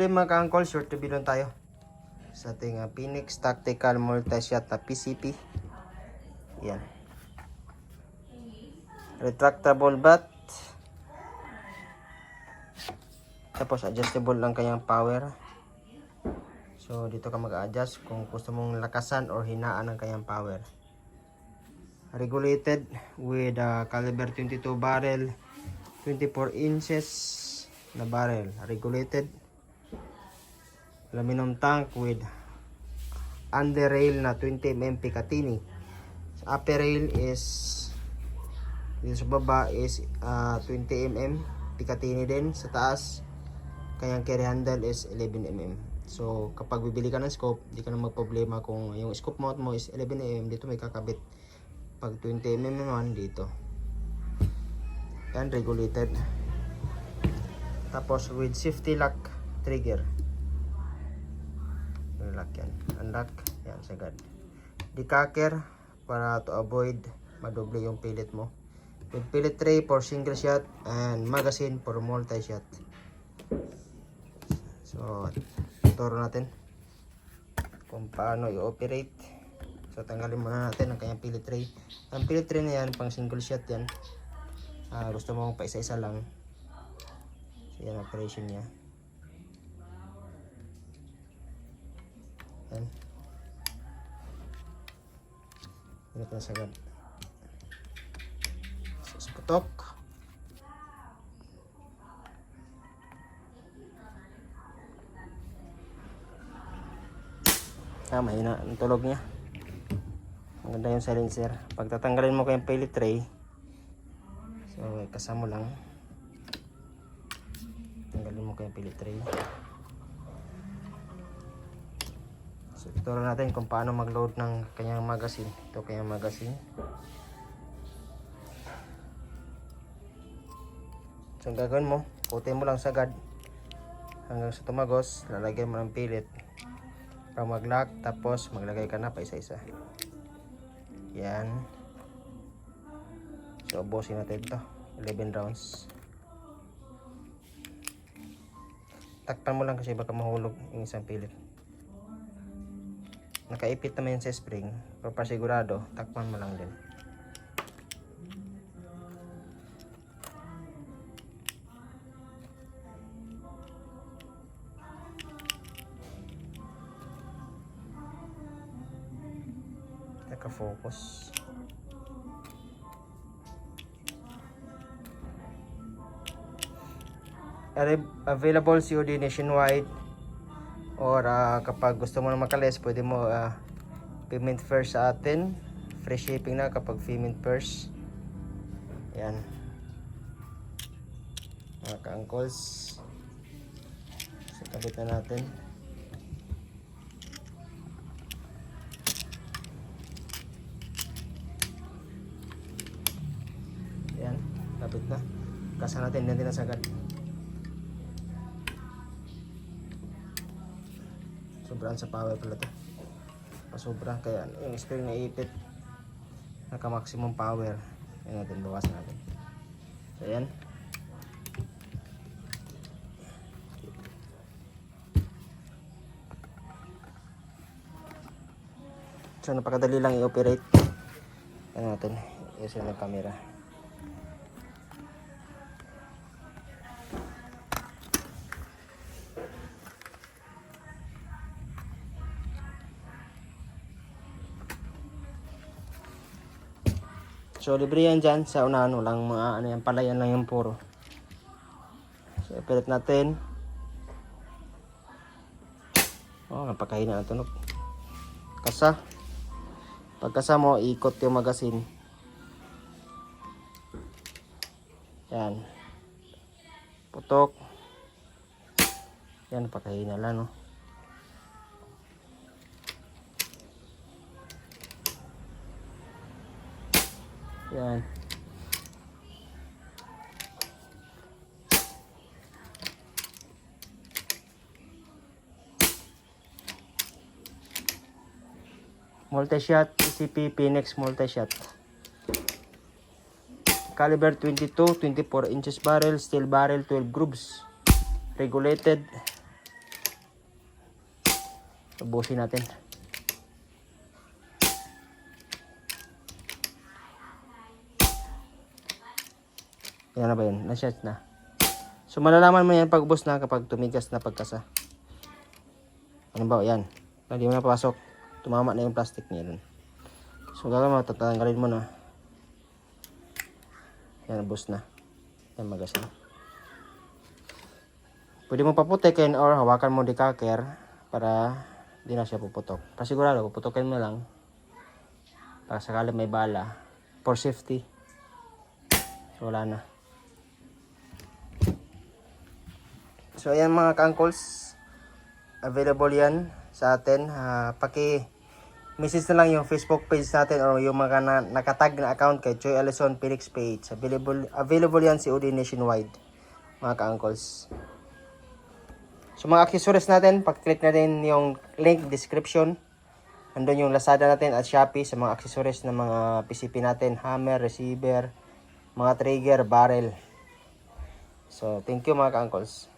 Mga ka-angkol, short review lang tayo sa ating Phoenix Tactical Multi-Shot na PCP. Yan. Retractable bat. Tapos adjustable lang kanyang power. So dito ka mag-adjust kung gusto mong lakasan or hinaan ang kanyang power. Regulated with caliber 22 barrel, 24 inches na barrel. Regulated. Aluminum tank with under rail na 20 mm Picatinny. Sa upper rail is dito sa baba is 20 mm Picatinny din. Sa taas kanyang carry handle is 11 mm. So kapag bibili ka ng scope, hindi ka na magproblema kung yung scope mount mo is 11 mm, dito may kakabit. Pag 20 mm naman dito. Yan, regulated. Tapos with safety lock trigger. Unlock yan. Unlock. Yan, sagad. Decacker para to avoid madoble yung pellet mo. With pellet tray for single shot and magazine for multi-shot. So, turo natin kung paano i-operate. So, tanggalin muna natin ang kanyang pellet tray. Ang pellet tray na yan, pang single shot yan. Gusto mo pa isa-isa lang. So, yan operation niya. Yan. Ganito na sagad. So, putok. Mahina ang tulog niya. Maganda yung silencer. Pag tatanggalin mo kayong pellet tray, so kasama lang. Tanggalin mo kayong pellet tray. So, ituro natin kung paano mag-load ng kanyang magazine. Ito kanyang magazine. So, ang gagawin mo, putin mo lang sagad hanggang sa tumagos. Lalagyan mo ng pellet para mag-lock. Tapos, maglagay ka na pa isa-isa. Yan. So, ubusin natin ito. 11 rounds. Takpan mo lang kasi baka mahulog yung isang pellet. Nakaipit naman yun sa spring. Pero para sigurado, takpan mo lang din. Naka-focus. Available COD nationwide. Or kapag gusto mo na makalis, pwede mo payment first sa atin. Free shipping na kapag payment first. Yan. Mga ka-angkles. So, kabit na natin. Yan. Kabit na. Kasa natin. Hindi na sagad. Sobrang sa power pala to. Pasobra kaya yung spring na ipit naka maximum power. Yan natin, bawasan natin. So yan. So napakadali lang i-operate. Yan natin. Iusin ng camera. So libre yan dyan sa unahan, walang mga ano yan, palayan lang yung puro. So ipilit natin. Oh, napakahina ang tunog. Kasa. Pagkasa mo, ikot yung magazine. Yan. Putok. Yan, napakahina lang, no. Yan. Multi-shot PCP Phoenix multi-shot. Caliber 22, 24 inches barrel, steel barrel, 12 grooves. Regulated. Ubusin natin. Yan na ba yun? Na-shut na. So, malalaman mo yan pag ubos na kapag tumigas na pagkasa. Ano ba? Yan. Hindi mo na pasok. Tumama na yung plastic niya dun. So, gagawin mo, tatanggalin mo na. Yan, ubos na. Yan, magas na. Pwede mo paputikin or hawakan mo dekaker para di na siya puputok. Pasigurado, puputokin mo lang para sakali may bala. For safety. So, wala na. So, ayan mga ka-uncles. Available yan sa atin. Message na lang yung Facebook page natin or yung mga nakatag na account kay Joy Alison Phoenix page. Available yan si OD nationwide, mga ka-uncles. So, mga accessories natin, pag-click natin yung link description. Andun yung Lazada natin at Shopee sa mga accessories ng mga PCP natin. Hammer, receiver, mga trigger, barrel. So, thank you mga ka-uncles.